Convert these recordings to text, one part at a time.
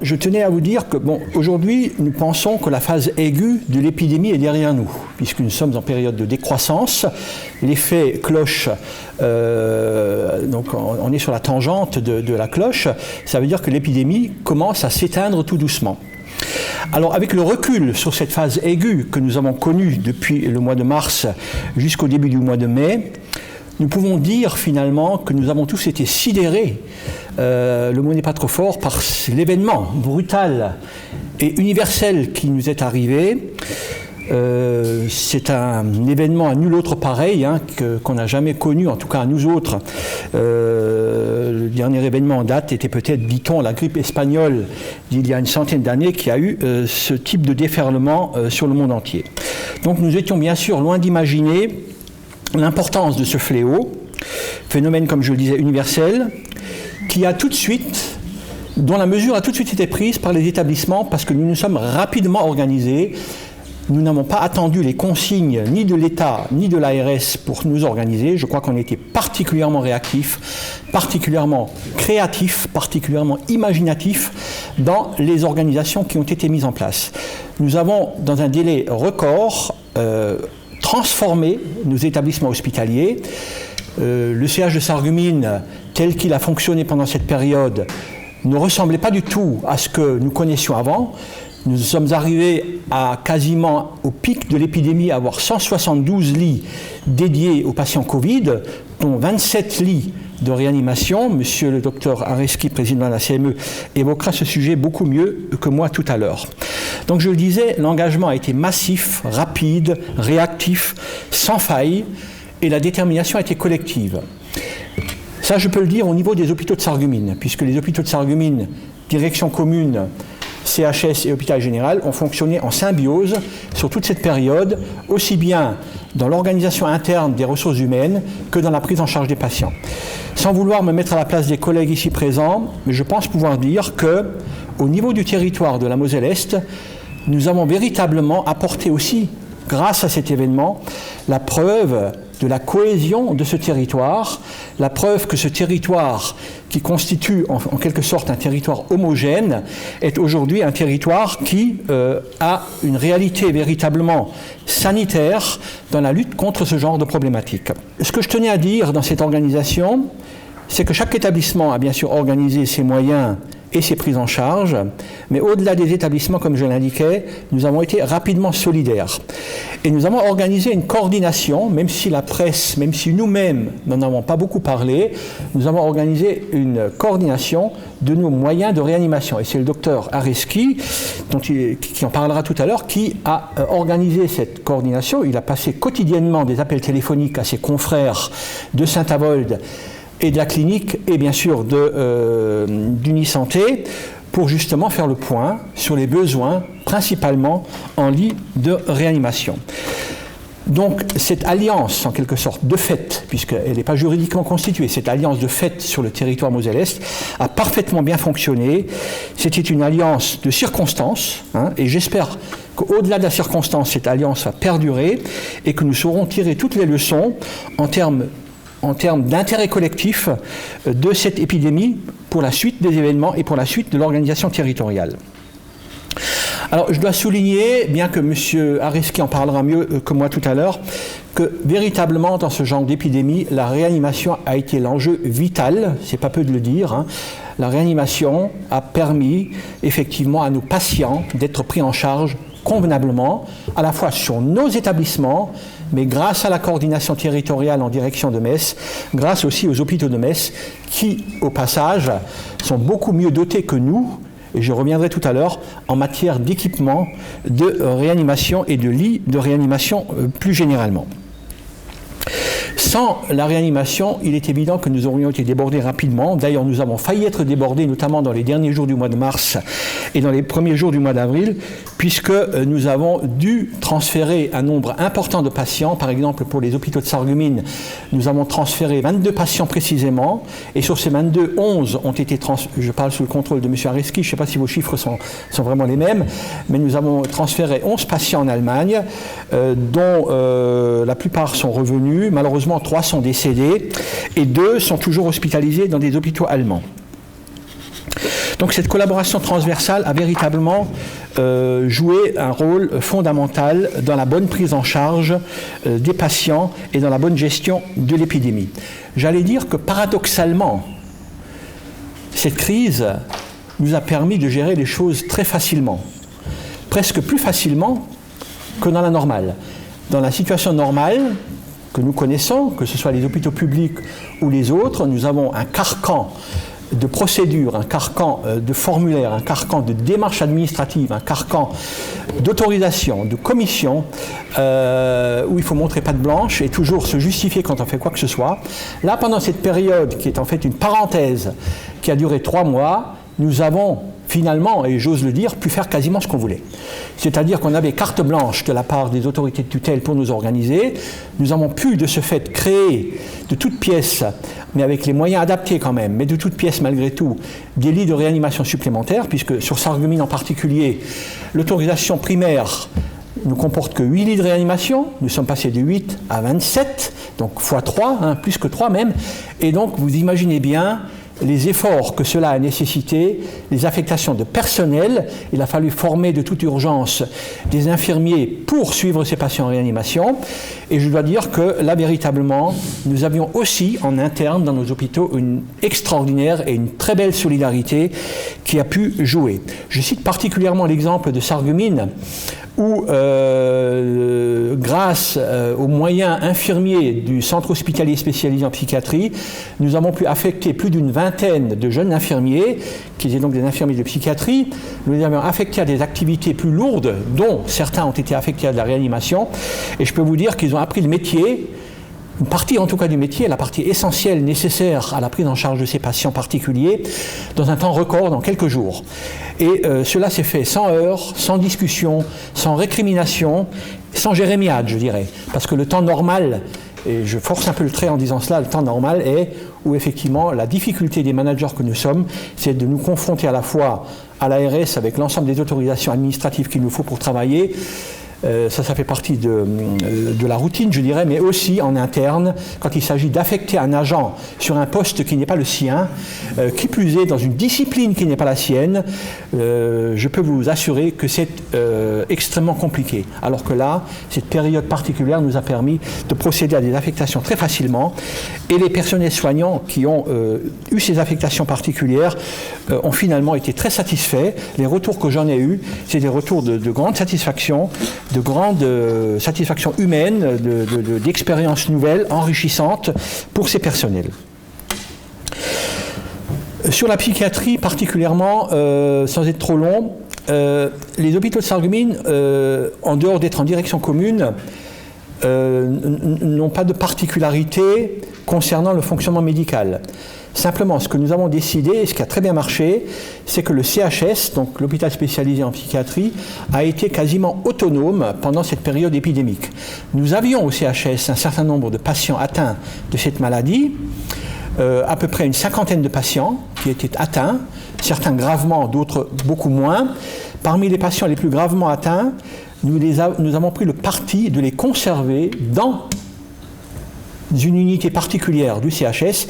Je tenais à vous dire que, aujourd'hui, nous pensons que la phase aiguë de l'épidémie est derrière nous, puisque nous sommes en période de décroissance. L'effet cloche, donc on est sur la tangente de la cloche. Ça veut dire que l'épidémie commence à s'éteindre tout doucement. Alors, avec le recul sur cette phase aiguë que nous avons connue depuis le mois de mars jusqu'au début du mois de mai, nous pouvons dire finalement que nous avons tous été sidérés, le mot n'est pas trop fort, par l'événement brutal et universel qui nous est arrivé. C'est un événement à nul autre pareil, qu'on n'a jamais connu, en tout cas à nous autres. Le dernier événement en date était peut-être, dit-on, la grippe espagnole d'il y a une centaine d'années qui a eu ce type de déferlement sur le monde entier. Donc nous étions bien sûr loin d'imaginer l'importance de ce fléau, phénomène, comme je le disais, universel, qui a tout de suite, dont la mesure a tout de suite été prise par les établissements parce que nous nous sommes rapidement organisés. Nous n'avons pas attendu les consignes ni de l'État ni de l'ARS pour nous organiser. Je crois qu'on était particulièrement réactifs, particulièrement créatifs, particulièrement imaginatifs dans les organisations qui ont été mises en place. Nous avons, dans un délai record, transformer nos établissements hospitaliers. Le CH de Sarreguemines, tel qu'il a fonctionné pendant cette période, ne ressemblait pas du tout à ce que nous connaissions avant. Nous sommes arrivés à quasiment au pic de l'épidémie à avoir 172 lits dédiés aux patients Covid, dont 27 lits de réanimation. Monsieur le docteur Areski, président de la CME, évoquera ce sujet beaucoup mieux que moi tout à l'heure. Donc je le disais, l'engagement a été massif, rapide, réactif, sans faille, et la détermination a été collective. Ça, je peux le dire au niveau des hôpitaux de Sarreguemines, puisque les hôpitaux de Sarreguemines, direction commune, CHS et hôpital général, ont fonctionné en symbiose sur toute cette période, aussi bien dans l'organisation interne des ressources humaines que dans la prise en charge des patients. Sans vouloir me mettre à la place des collègues ici présents, mais je pense pouvoir dire qu'au niveau du territoire de la Moselle-Est, nous avons véritablement apporté aussi, grâce à cet événement, la preuve de la cohésion de ce territoire, la preuve que ce territoire, qui constitue en quelque sorte un territoire homogène, est aujourd'hui un territoire qui a une réalité véritablement sanitaire dans la lutte contre ce genre de problématiques. Ce que je tenais à dire dans cette organisation, c'est que chaque établissement a bien sûr organisé ses moyens et ses prises en charge, mais au-delà des établissements, comme je l'indiquais, nous avons été rapidement solidaires. Et nous avons organisé une coordination, même si la presse, même si nous-mêmes n'en avons pas beaucoup parlé, nous avons organisé une coordination de nos moyens de réanimation. Et c'est le docteur Areski, qui en parlera tout à l'heure, qui a organisé cette coordination. Il a passé quotidiennement des appels téléphoniques à ses confrères de Saint-Avold et de la clinique, et bien sûr d'Unisanté, pour justement faire le point sur les besoins, principalement en lit de réanimation. Donc cette alliance, en quelque sorte, de fait, puisqu'elle n'est pas juridiquement constituée, cette alliance de fait sur le territoire Moselle-Est a parfaitement bien fonctionné. C'était une alliance de circonstances, et j'espère qu'au-delà de la circonstance, cette alliance va perdurer et que nous saurons tirer toutes les leçons en termes d'intérêt collectif de cette épidémie pour la suite des événements et pour la suite de l'organisation territoriale. Alors, je dois souligner, bien que M. Areski en parlera mieux que moi tout à l'heure, que véritablement, dans ce genre d'épidémie, la réanimation a été l'enjeu vital, c'est pas peu de le dire. La réanimation a permis, effectivement, à nos patients d'être pris en charge convenablement, à la fois sur nos établissements, mais grâce à la coordination territoriale en direction de Metz, grâce aussi aux hôpitaux de Metz, qui, au passage, sont beaucoup mieux dotés que nous, et je reviendrai tout à l'heure, en matière d'équipement, de réanimation et de lits de réanimation plus généralement. Sans la réanimation, il est évident que nous aurions été débordés rapidement. D'ailleurs, nous avons failli être débordés, notamment dans les derniers jours du mois de mars et dans les premiers jours du mois d'avril, puisque nous avons dû transférer un nombre important de patients. Par exemple, pour les hôpitaux de Sarreguemines, nous avons transféré 22 patients précisément, et sur ces 22, 11 ont été je parle sous le contrôle de M. Areski, je ne sais pas si vos chiffres sont vraiment les mêmes, mais nous avons transféré 11 patients en Allemagne, dont la plupart sont revenus. Malheureusement, 3 sont décédés et 2 sont toujours hospitalisés dans des hôpitaux allemands. Donc cette collaboration transversale a véritablement joué un rôle fondamental dans la bonne prise en charge des patients et dans la bonne gestion de l'épidémie. J'allais dire que paradoxalement, cette crise nous a permis de gérer les choses très facilement, presque plus facilement que dans la normale. Dans la situation normale que nous connaissons, que ce soit les hôpitaux publics ou les autres, nous avons un carcan de procédures, un carcan de formulaires, un carcan de démarches administratives, un carcan d'autorisation, de commission, où il faut montrer patte blanche et toujours se justifier quand on fait quoi que ce soit. Là, pendant cette période, qui est en fait une parenthèse, qui a duré 3 mois, nous avons finalement, et j'ose le dire, pu faire quasiment ce qu'on voulait. C'est-à-dire qu'on avait carte blanche de la part des autorités de tutelle pour nous organiser. Nous avons pu, de ce fait, créer de toutes pièces, mais avec les moyens adaptés quand même, mais de toutes pièces malgré tout, des lits de réanimation supplémentaires, puisque sur Sarreguemines en particulier, l'autorisation primaire ne comporte que 8 lits de réanimation. Nous sommes passés de 8 à 27, donc x 3, plus que 3 même. Et donc, vous imaginez bien les efforts que cela a nécessité, les affectations de personnel. Il a fallu former de toute urgence des infirmiers pour suivre ces patients en réanimation. Et je dois dire que là, véritablement, nous avions aussi en interne dans nos hôpitaux une extraordinaire et une très belle solidarité qui a pu jouer. Je cite particulièrement l'exemple de Sarreguemines, où, grâce aux moyens infirmiers du centre hospitalier spécialisé en psychiatrie, nous avons pu affecter plus d'une vingtaine de jeunes infirmiers, qui étaient donc des infirmiers de psychiatrie. Nous les avons affectés à des activités plus lourdes, dont certains ont été affectés à de la réanimation, et je peux vous dire qu'ils ont appris le métier, une partie en tout cas du métier, la partie essentielle nécessaire à la prise en charge de ces patients particuliers, dans un temps record, dans quelques jours. Et cela s'est fait sans heurts, sans discussion, sans récrimination, sans jérémiade, je dirais. Parce que le temps normal, et je force un peu le trait en disant cela, le temps normal est où effectivement la difficulté des managers que nous sommes, c'est de nous confronter à la fois à l'ARS avec l'ensemble des autorisations administratives qu'il nous faut pour travailler. Ça fait partie de la routine, je dirais, mais aussi en interne, quand il s'agit d'affecter un agent sur un poste qui n'est pas le sien, qui plus est dans une discipline qui n'est pas la sienne, je peux vous assurer que c'est extrêmement compliqué. Alors que là, cette période particulière nous a permis de procéder à des affectations très facilement, et les personnels soignants qui ont eu ces affectations particulières ont finalement été très satisfaits. Les retours que j'en ai eus, c'est des retours de grande satisfaction, de grande satisfaction humaine, d'expériences nouvelles, enrichissantes pour ces personnels. Sur la psychiatrie particulièrement, sans être trop long, les hôpitaux de Sarreguemines, en dehors d'être en direction commune, n'ont pas de particularité concernant le fonctionnement médical. Simplement, ce que nous avons décidé, et ce qui a très bien marché, c'est que le CHS, donc l'hôpital spécialisé en psychiatrie, a été quasiment autonome pendant cette période épidémique. Nous avions au CHS un certain nombre de patients atteints de cette maladie, à peu près une 50aine de patients qui étaient atteints, certains gravement, d'autres beaucoup moins. Parmi les patients les plus gravement atteints, nous avons pris le parti de les conserver dans une unité particulière du CHS,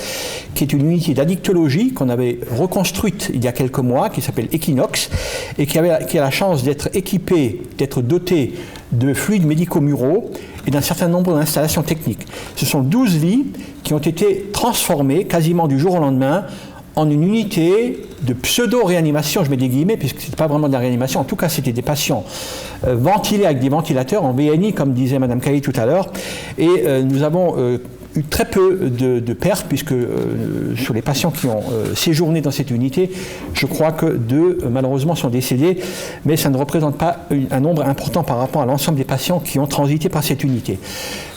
qui est une unité d'addictologie qu'on avait reconstruite il y a quelques mois, qui s'appelle Equinox, et qui a la chance d'être équipée, d'être dotée de fluides médico-muraux et d'un certain nombre d'installations techniques. Ce sont 12 lits qui ont été transformés quasiment du jour au lendemain en une unité de pseudo-réanimation, je mets des guillemets, puisque ce n'était pas vraiment de la réanimation, en tout cas c'était des patients ventilés avec des ventilateurs en VNI, comme disait Mme Cailly tout à l'heure, et nous avons eu très peu de pertes, puisque sur les patients qui ont séjourné dans cette unité, je crois que 2 malheureusement sont décédés, mais ça ne représente pas un nombre important par rapport à l'ensemble des patients qui ont transité par cette unité.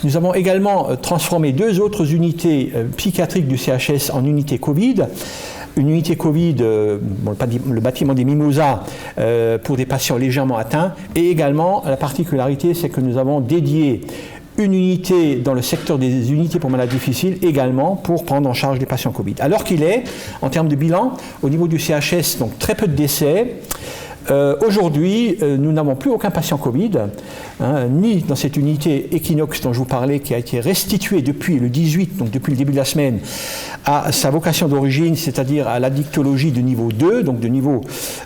Nous avons également transformé 2 autres unités psychiatriques du CHS en unités Covid. Une unité Covid, le bâtiment des Mimosas, pour des patients légèrement atteints, et également la particularité, c'est que nous avons dédié une unité dans le secteur des unités pour malades difficiles, également pour prendre en charge des patients Covid. Alors qu'il est, en termes de bilan, au niveau du CHS, donc très peu de décès, Aujourd'hui, nous n'avons plus aucun patient Covid, ni dans cette unité Equinox dont je vous parlais, qui a été restituée depuis le 18, donc depuis le début de la semaine, à sa vocation d'origine, c'est-à-dire à l'addictologie de niveau 2, donc de niveau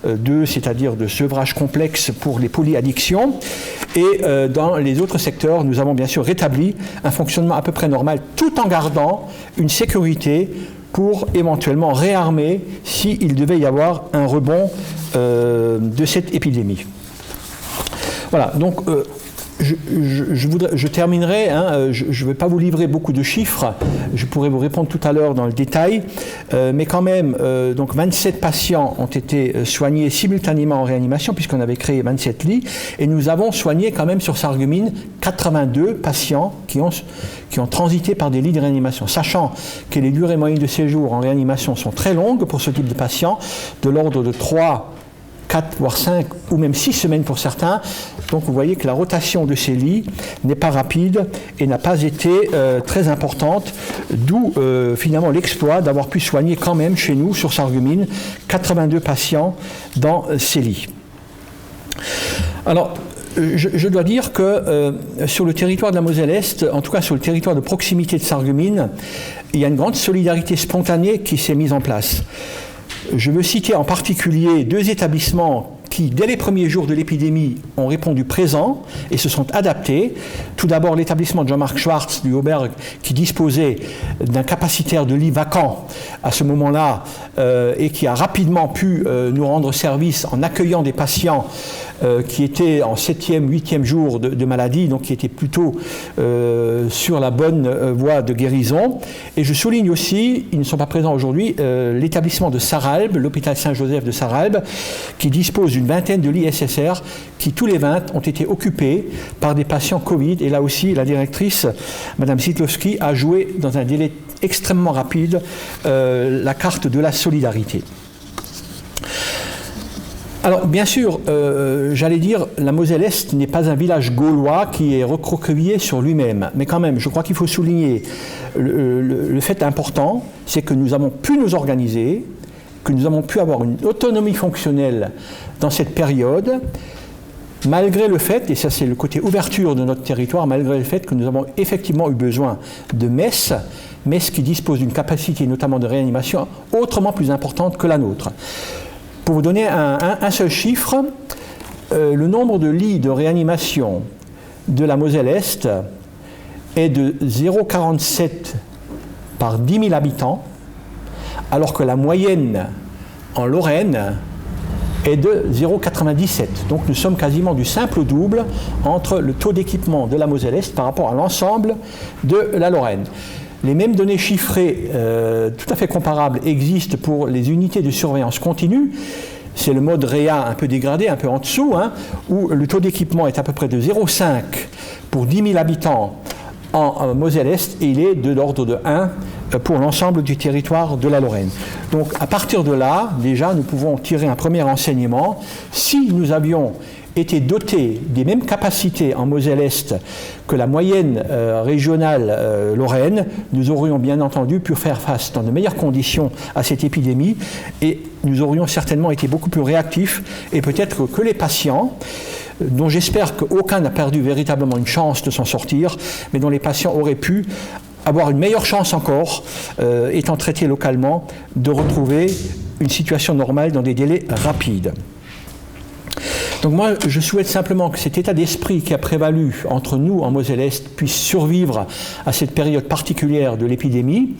2, c'est-à-dire de sevrage complexe pour les polyaddictions. Et dans les autres secteurs, nous avons bien sûr rétabli un fonctionnement à peu près normal, tout en gardant une sécurité pour éventuellement réarmer s'il devait y avoir un rebond de cette épidémie. Voilà, donc je terminerai, je ne vais pas vous livrer beaucoup de chiffres, je pourrais vous répondre tout à l'heure dans le détail, mais quand même, donc 27 patients ont été soignés simultanément en réanimation, puisqu'on avait créé 27 lits, et nous avons soigné quand même sur Sarreguemines 82 patients qui ont transité par des lits de réanimation, sachant que les durées moyennes de séjour en réanimation sont très longues pour ce type de patients, de l'ordre de 3, 4, voire 5 ou même 6 semaines pour certains. Donc vous voyez que la rotation de ces lits n'est pas rapide et n'a pas été très importante, d'où finalement l'exploit d'avoir pu soigner quand même chez nous, sur Sarreguemines, 82 patients dans ces lits. Alors, je dois dire que sur le territoire de la Moselle-Est, en tout cas sur le territoire de proximité de Sarreguemines, il y a une grande solidarité spontanée qui s'est mise en place. Je veux citer en particulier 2 établissements qui, dès les premiers jours de l'épidémie, ont répondu présent et se sont adaptés. Tout d'abord, l'établissement de Jean-Marc Schwartz du Auberg, qui disposait d'un capacitaire de lits vacant à ce moment-là et qui a rapidement pu nous rendre service en accueillant des patients qui étaient en 7e, 8e jour de maladie, donc qui étaient plutôt sur la bonne voie de guérison. Et je souligne aussi, ils ne sont pas présents aujourd'hui, l'établissement de Sarralbe, l'hôpital Saint-Joseph de Sarralbe, qui dispose d'une vingtaine de lits SSR qui, tous les 20, ont été occupés par des patients Covid. Et là aussi, la directrice, Mme Sitlowski, a joué dans un délai extrêmement rapide la carte de la solidarité. Alors, bien sûr, j'allais dire, la Moselle-Est n'est pas un village gaulois qui est recroquevillé sur lui-même. Mais quand même, je crois qu'il faut souligner le fait important, c'est que nous avons pu nous organiser, que nous avons pu avoir une autonomie fonctionnelle dans cette période, malgré le fait, et ça c'est le côté ouverture de notre territoire, malgré le fait que nous avons effectivement eu besoin de Metz qui dispose d'une capacité notamment de réanimation autrement plus importante que la nôtre. Pour vous donner un seul chiffre, le nombre de lits de réanimation de la Moselle-Est est de 0,47 par 10 000 habitants, alors que la moyenne en Lorraine est de 0,97. Donc nous sommes quasiment du simple au double entre le taux d'équipement de la Moselle-Est par rapport à l'ensemble de la Lorraine. Les mêmes données chiffrées tout à fait comparables existent pour les unités de surveillance continue. C'est le mode REA un peu dégradé, un peu en dessous, où le taux d'équipement est à peu près de 0,5 pour 10 000 habitants en Moselle-Est, et il est de l'ordre de 1 pour l'ensemble du territoire de la Lorraine. Donc à partir de là, déjà, nous pouvons tirer un premier enseignement. Si nous avions été dotés des mêmes capacités en Moselle-Est que la moyenne régionale lorraine, nous aurions bien entendu pu faire face dans de meilleures conditions à cette épidémie, et nous aurions certainement été beaucoup plus réactifs, et peut-être que les patients, dont j'espère qu'aucun n'a perdu véritablement une chance de s'en sortir, mais dont les patients auraient pu avoir une meilleure chance encore, étant traités localement, de retrouver une situation normale dans des délais rapides. Donc moi, je souhaite simplement que cet état d'esprit qui a prévalu entre nous en Moselle-Est puisse survivre à cette période particulière de l'épidémie.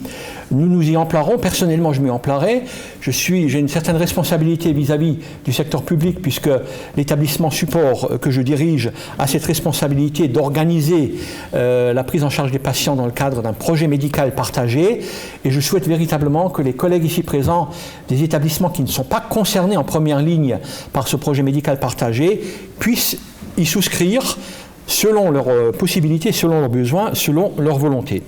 Nous nous y emploierons, personnellement je m'y emploierai. J'ai une certaine responsabilité vis-à-vis du secteur public, puisque l'établissement support que je dirige a cette responsabilité d'organiser la prise en charge des patients dans le cadre d'un projet médical partagé. Et je souhaite véritablement que les collègues ici présents des établissements qui ne sont pas concernés en première ligne par ce projet médical partagé puissent y souscrire selon leurs possibilités, selon leurs besoins, selon leur volonté.